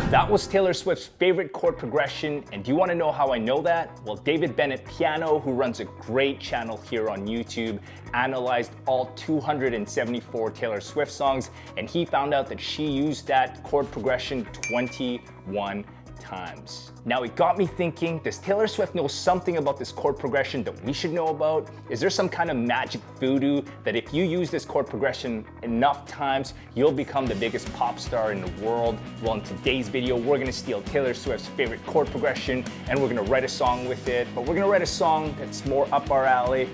That was Taylor Swift's favorite chord progression, and do you want to know how I know that? Well, David Bennett Piano, who runs a great channel here on YouTube, analyzed all 274 Taylor Swift songs, and he found out that she used that chord progression 21 times. Now it got me thinking, does Taylor Swift know something about this chord progression that we should know about? Is there some kind of magic voodoo that if you use this chord progression enough times, you'll become the biggest pop star in the world? Well, in today's video, we're gonna steal Taylor Swift's favorite chord progression and we're gonna write a song with it, but we're gonna write a song that's more up our alley,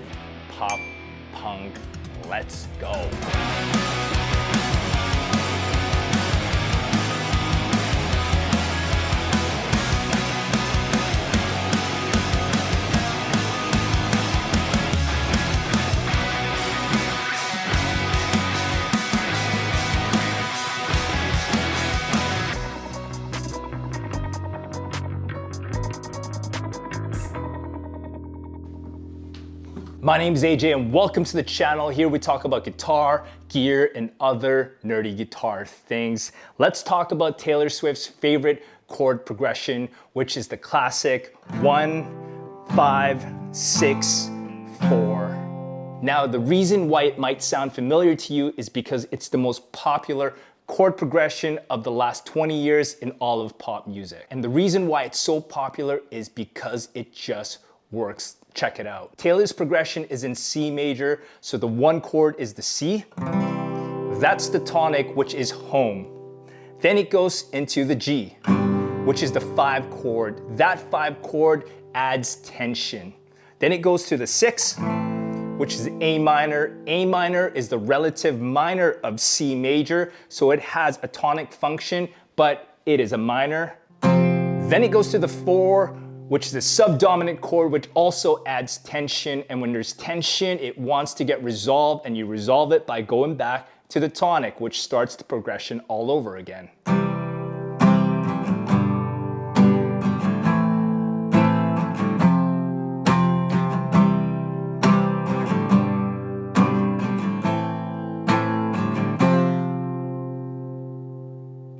pop punk. Let's go. My name is AJ and welcome to the channel. Here we talk about guitar, gear, and other nerdy guitar things. Let's talk about Taylor Swift's favorite chord progression, which is the classic 1, 5, 6, 4. Now, the reason why it might sound familiar to you is because it's the most popular chord progression of the last 20 years in all of pop music. And the reason why it's so popular is because it just works. Check it out. Taylor's progression is in C major, so the one chord is the C. That's the tonic, which is home. Then it goes into the G, which is the 5 chord. That 5 chord adds tension. Then it goes to the 6, which is A minor. A minor is the relative minor of C major, so it has a tonic function, but it is a minor. Then it goes to the 4, which is a subdominant chord, which also adds tension. And when there's tension, it wants to get resolved, and you resolve it by going back to the tonic, which starts the progression all over again.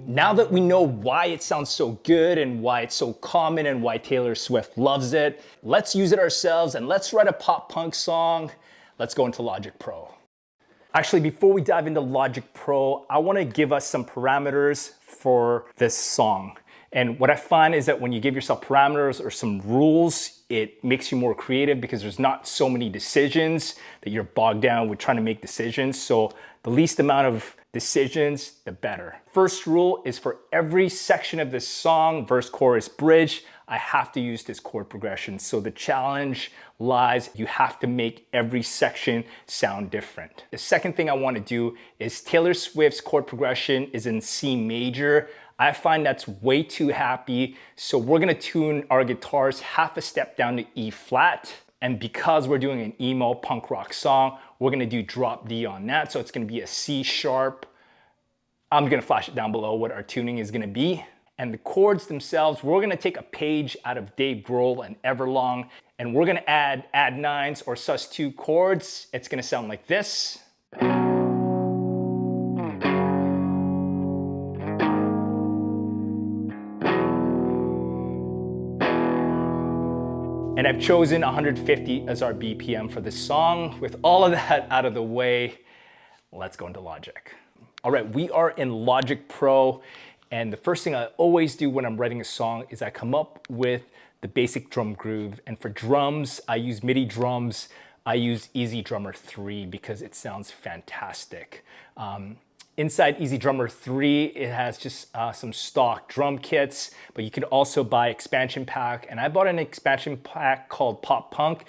Now that we know why it sounds so good and why it's so common and why Taylor Swift loves it, let's use it ourselves and let's write a pop punk song. Let's go into Logic Pro. Actually, before we dive into Logic Pro, I want to give us some parameters for this song. And what I find is that when you give yourself parameters or some rules, it makes you more creative because there's not so many decisions that you're bogged down with trying to make decisions. So the least amount of decisions, the better. First rule is for every section of this song, verse, chorus, bridge, I have to use this chord progression. So the challenge lies, you have to make every section sound different. The second thing I want to do is Taylor Swift's chord progression is in C major. I find that's way too happy. So we're gonna tune our guitars half a step down to E flat. And because we're doing an emo punk rock song, we're gonna do drop D on that. So it's gonna be a C sharp. I'm gonna flash it down below what our tuning is gonna be. And the chords themselves, we're gonna take a page out of Dave Grohl and Everlong, and we're gonna add nines or sus2 chords. It's gonna sound like this. And I've chosen 150 as our BPM for this song. With all of that out of the way, let's go into Logic. All right, we are in Logic Pro, and the first thing I always do when I'm writing a song is I come up with the basic drum groove. And for drums, I use MIDI drums. I use Easy Drummer 3 because it sounds fantastic. Inside Easy Drummer 3, it has just some stock drum kits, but you could also buy expansion pack. And I bought an expansion pack called Pop Punk,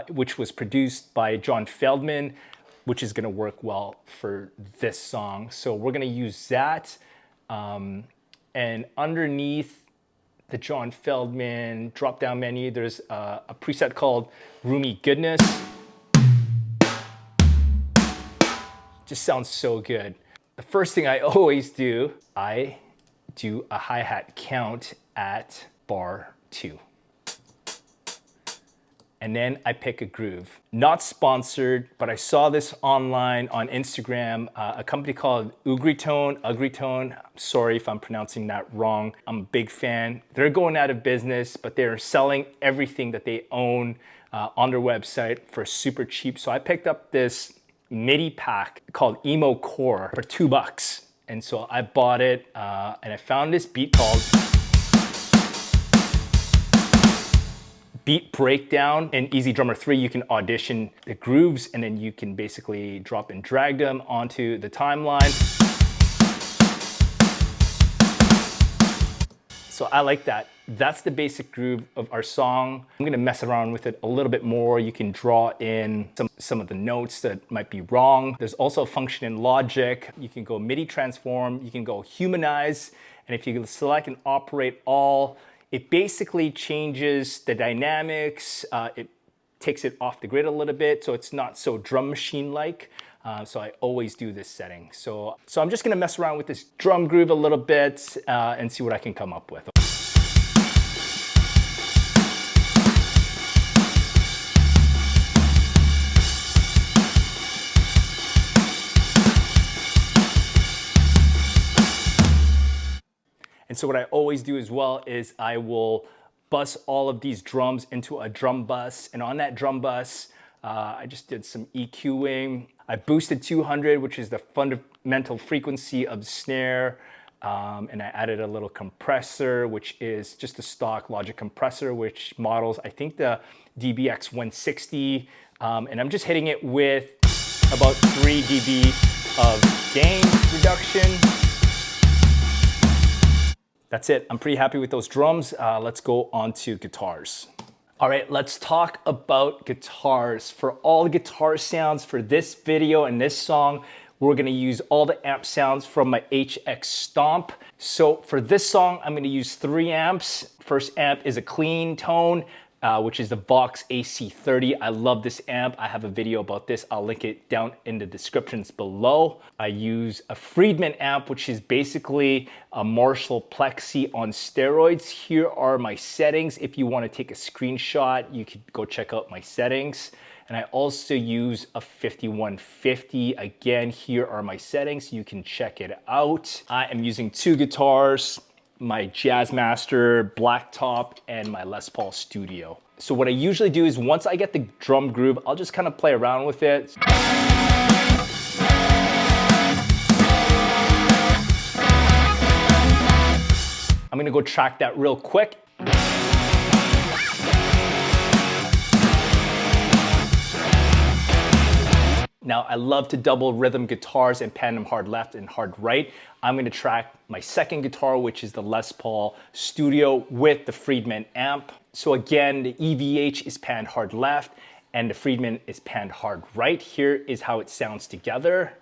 which was produced by John Feldmann, which is gonna work well for this song. So we're gonna use that. And underneath the John Feldmann drop-down menu, there's a preset called Roomy Goodness. Just sounds so good. The first thing I always do, I do a hi-hat count at bar 2. and then I pick a groove. Not sponsored, but I saw this online on Instagram, a company called Ugritone. Sorry if I'm pronouncing that wrong. I'm a big fan. They're going out of business, but they're selling everything that they own on their website for super cheap. So I picked up this MIDI pack called Emo Core for $2. And so I bought it and I found this beat called Beat Breakdown. In Easy Drummer 3, you can audition the grooves and then you can basically drop and drag them onto the timeline. So I like that. That's the basic groove of our song. I'm gonna mess around with it a little bit more. You can draw in some of the notes that might be wrong. There's also a function in Logic. You can go MIDI transform, you can go humanize, and if you select and operate all, it basically changes the dynamics. It takes it off the grid a little bit, so it's not so drum machine-like. So I always do this setting. So I'm just gonna mess around with this drum groove a little bit and see what I can come up with. And so what I always do as well is I will bus all of these drums into a drum bus. And on that drum bus, I just did some EQing. I boosted 200, which is the fundamental frequency of the snare. And I added a little compressor, which is just a stock Logic compressor, which models, I think, the DBX 160. And I'm just hitting it with about 3 dB of gain reduction. That's it. I'm pretty happy with those drums. Let's go on to guitars. All right, let's talk about guitars. For all the guitar sounds for this video and this song, we're gonna use all the amp sounds from my HX Stomp. So for this song, I'm gonna use 3 amps. First amp is a clean tone, which is the Vox AC30. I love this amp. I have a video about this. I'll link it down in the descriptions below. I use a Friedman amp, which is basically a Marshall Plexi on steroids. Here are my settings. If you want to take a screenshot, you could go check out my settings. And I also use a 5150. Again, here are my settings. You can check it out. I am using 2 guitars, my Jazzmaster Blacktop and my Les Paul Studio. So what I usually do is once I get the drum groove, I'll just kind of play around with it. I'm gonna go track that real quick. Now, I love to double rhythm guitars and pan them hard left and hard right. I'm gonna track my second guitar, which is the Les Paul Studio with the Friedman amp. So again, the EVH is panned hard left and the Friedman is panned hard right. Here is how it sounds together.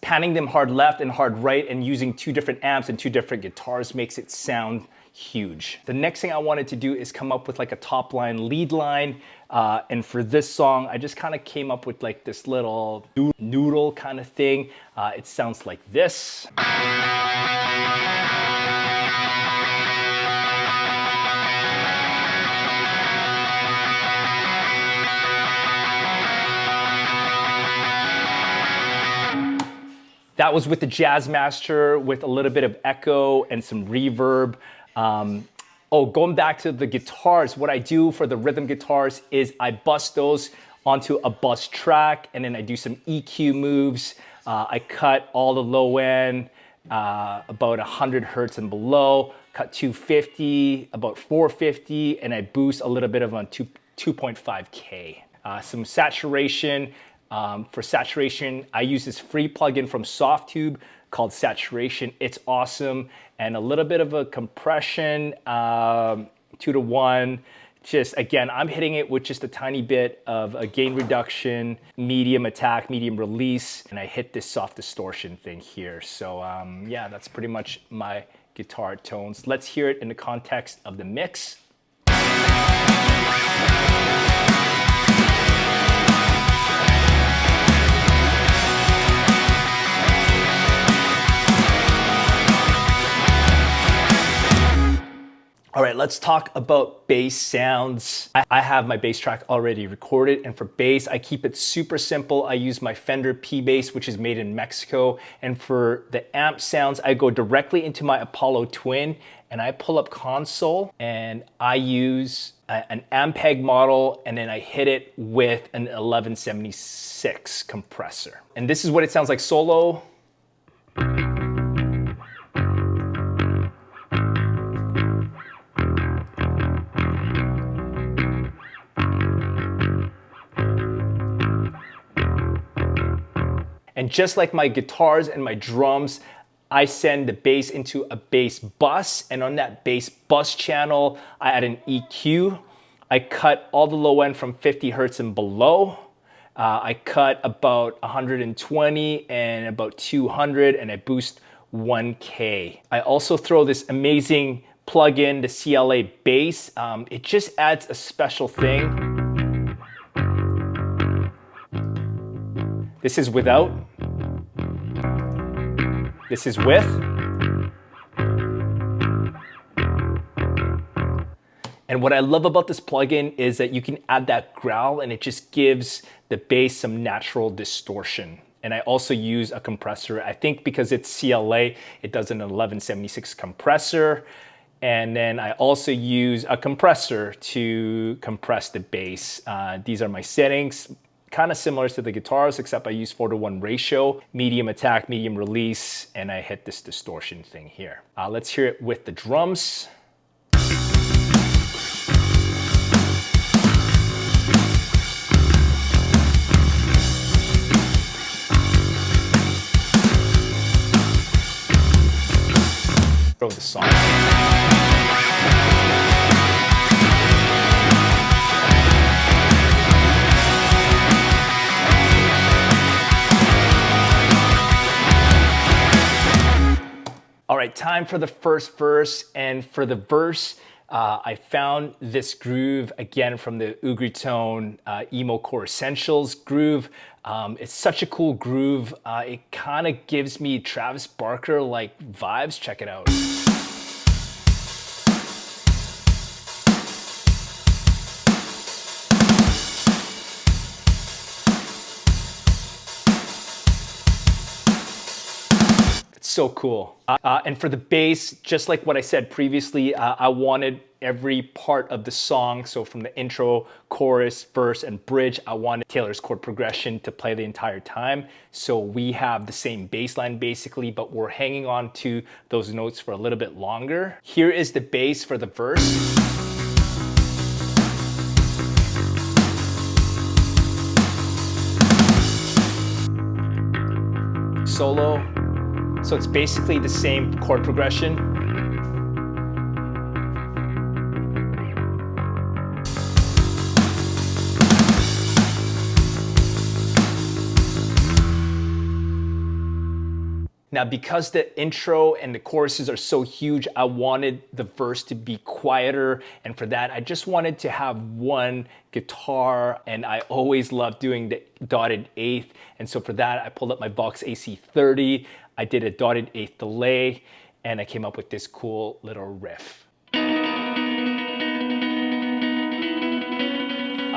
Panning them hard left and hard right and using 2 different amps and 2 different guitars makes it sound huge. The next thing I wanted to do is come up with like a top line, lead line. And for this song, I just kind of came up with like this little noodle kind of thing. It sounds like this. That was with the Jazzmaster with a little bit of echo and some reverb. Going back to the guitars, what I do for the rhythm guitars is I bust those onto a bus track and then I do some EQ moves. I cut all the low end, about 100 hertz and below, cut 250, about 450, and I boost a little bit of on 2.5K. Some saturation. For saturation, I use this free plugin from Softtube called Saturation. It's awesome. And a little bit of a compression, 2-to-1. Just, again, I'm hitting it with just a tiny bit of a gain reduction, medium attack, medium release, and I hit this soft distortion thing here. So yeah, that's pretty much my guitar tones. Let's hear it in the context of the mix. All right, let's talk about bass sounds. I have my bass track already recorded, and for bass, I keep it super simple. I use my Fender P-Bass, which is made in Mexico. And for the amp sounds, I go directly into my Apollo Twin, and I pull up console, and I use an Ampeg model, and then I hit it with an 1176 compressor. And this is what it sounds like solo. And just like my guitars and my drums, I send the bass into a bass bus, and on that bass bus channel, I add an EQ. I cut all the low end from 50 hertz and below. I cut about 120 and about 200, and I boost 1K. I also throw this amazing plug-in, the CLA bass. It just adds a special thing. This is without. This is with. And what I love about this plugin is that you can add that growl, and it just gives the bass some natural distortion. And I also use a compressor. I think because it's CLA, it does an 1176 compressor. And then I also use a compressor to compress the bass. These are my settings. Kind of similar to the guitars, except I use 4:1 ratio, medium attack, medium release, and I hit this distortion thing here. Let's hear it with the drums. Throw the song. All right, time for the first verse. And for the verse, I found this groove again from the Ugritone Emo Core Essentials groove. It's such a cool groove. It kind of gives me Travis Barker-like vibes. Check it out. So cool. And for the bass, just like what I said previously, I wanted every part of the song, so from the intro, chorus, verse, and bridge, I wanted Taylor's chord progression to play the entire time. So we have the same bass line basically, but we're hanging on to those notes for a little bit longer. Here is the bass for the verse. Solo. So it's basically the same chord progression. Now, because the intro and the choruses are so huge, I wanted the verse to be quieter. And for that, I just wanted to have one guitar. And I always loved doing the dotted eighth. And so for that, I pulled up my Vox AC30. I did a dotted eighth delay, and I came up with this cool little riff. I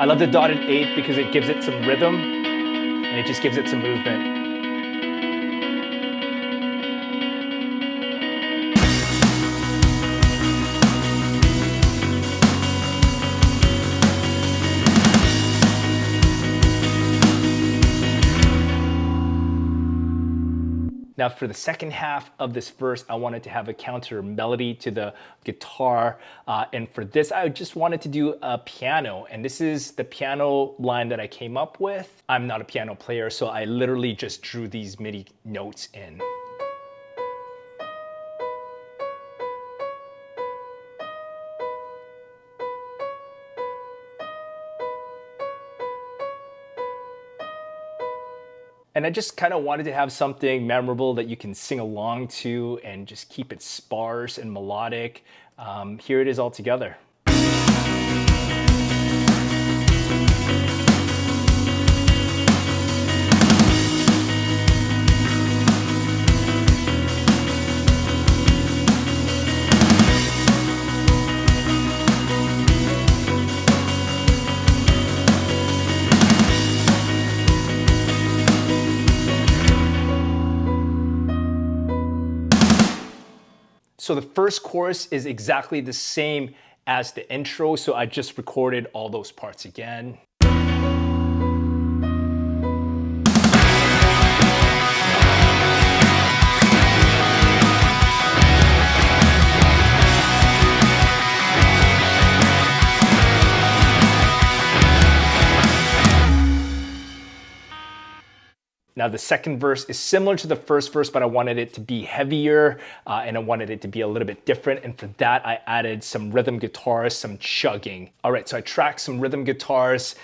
love the dotted eighth because it gives it some rhythm, and it just gives it some movement. Now for the second half of this verse, I wanted to have a counter melody to the guitar. And for this, I just wanted to do a piano. And this is the piano line that I came up with. I'm not a piano player, so I literally just drew these MIDI notes in. And I just kind of wanted to have something memorable that you can sing along to and just keep it sparse and melodic. Here it is all together. So the first chorus is exactly the same as the intro, so I just recorded all those parts again. Now the second verse is similar to the first verse, but I wanted it to be heavier and I wanted it to be a little bit different. And for that, I added some rhythm guitars, some chugging. All right, so I tracked some rhythm guitars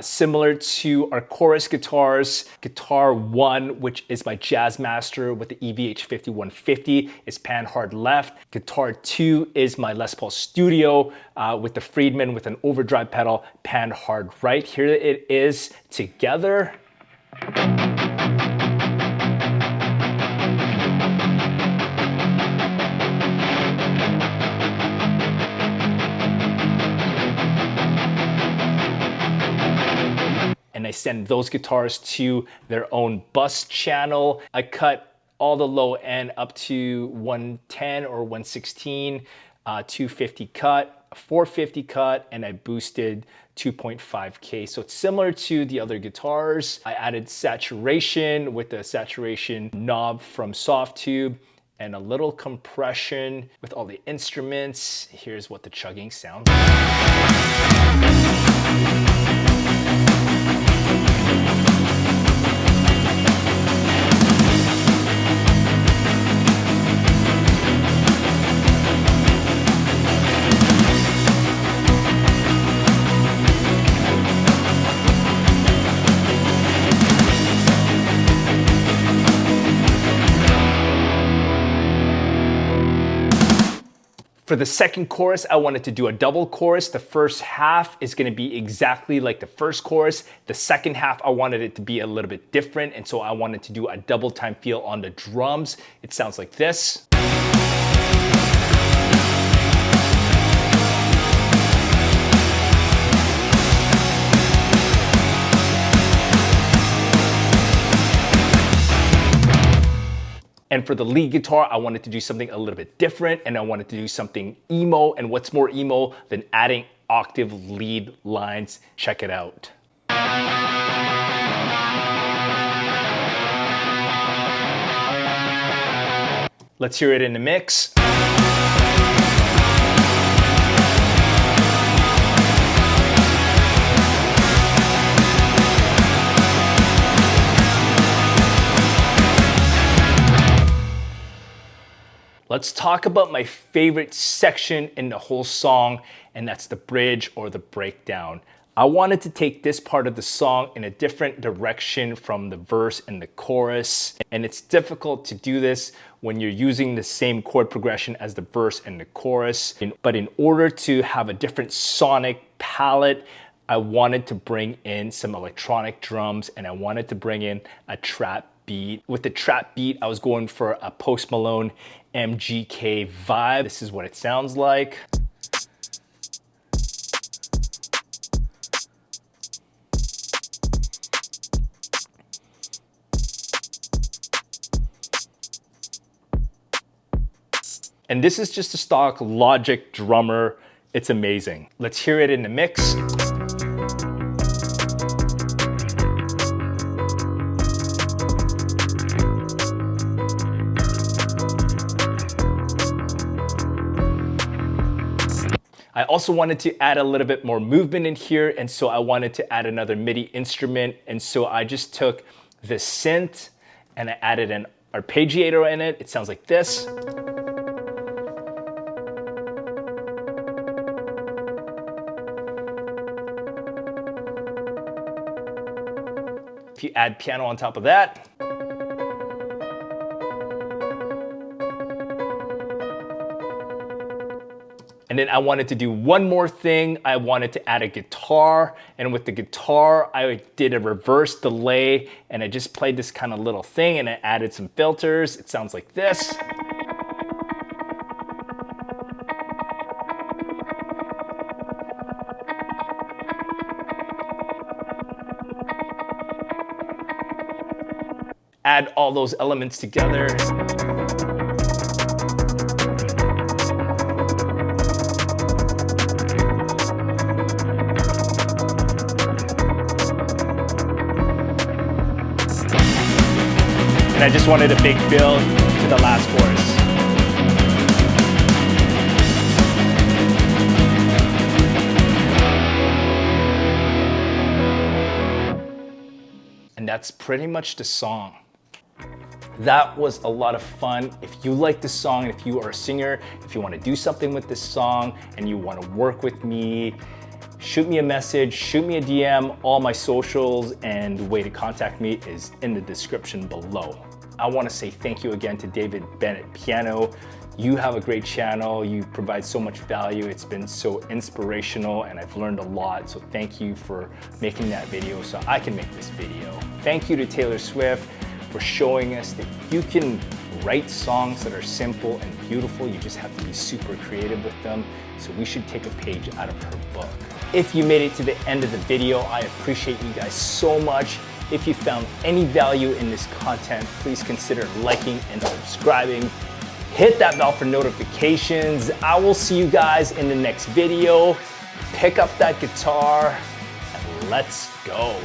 similar to our chorus guitars. Guitar 1, which is my Jazzmaster with the EVH 5150, is pan hard left. Guitar 2 is my Les Paul Studio with the Friedman with an overdrive pedal, pan hard right. Here it is together. And I send those guitars to their own bus channel. I cut all the low end up to 110 or 116, 250 cut, 450 cut, and I boosted 2.5K. So it's similar to the other guitars. I added saturation with the saturation knob from Softtube and a little compression with all the instruments. Here's what the chugging sounds like. For the second chorus, I wanted to do a double chorus. The first half is gonna be exactly like the first chorus. The second half, I wanted it to be a little bit different, and so I wanted to do a double time feel on the drums. It sounds like this. And for the lead guitar, I wanted to do something a little bit different, and I wanted to do something emo. And what's more emo than adding octave lead lines? Check it out. Let's hear it in the mix. Let's talk about my favorite section in the whole song, and that's the bridge or the breakdown. I wanted to take this part of the song in a different direction from the verse and the chorus, and it's difficult to do this when you're using the same chord progression as the verse and the chorus. But in order to have a different sonic palette, I wanted to bring in some electronic drums, and I wanted to bring in a trap beat. With the trap beat, I was going for a Post Malone MGK vibe. This is what it sounds like. And this is just a stock Logic drummer. It's amazing. Let's hear it in the mix. I also wanted to add a little bit more movement in here, and so I wanted to add another MIDI instrument, and so I just took the synth and I added an arpeggiator in it. It sounds like this. If you add piano on top of that, and then I wanted to do one more thing. I wanted to add a guitar, and with the guitar, I did a reverse delay, and I just played this kind of little thing, and I added some filters. It sounds like this. Add all those elements together. And I just wanted a big build to the last chorus. And that's pretty much the song. That was a lot of fun. If you like this song, if you are a singer, if you want to do something with this song and you want to work with me, shoot me a message, shoot me a DM. All my socials and the way to contact me is in the description below. I want to say thank you again to David Bennett Piano. You have a great channel. You provide so much value. It's been so inspirational and I've learned a lot. So thank you for making that video so I can make this video. Thank you to Taylor Swift for showing us that you can write songs that are simple and beautiful. You just have to be super creative with them. So we should take a page out of her book. If you made it to the end of the video, I appreciate you guys so much. If you found any value in this content, please consider liking and subscribing. Hit that bell for notifications. I will see you guys in the next video. Pick up that guitar and let's go.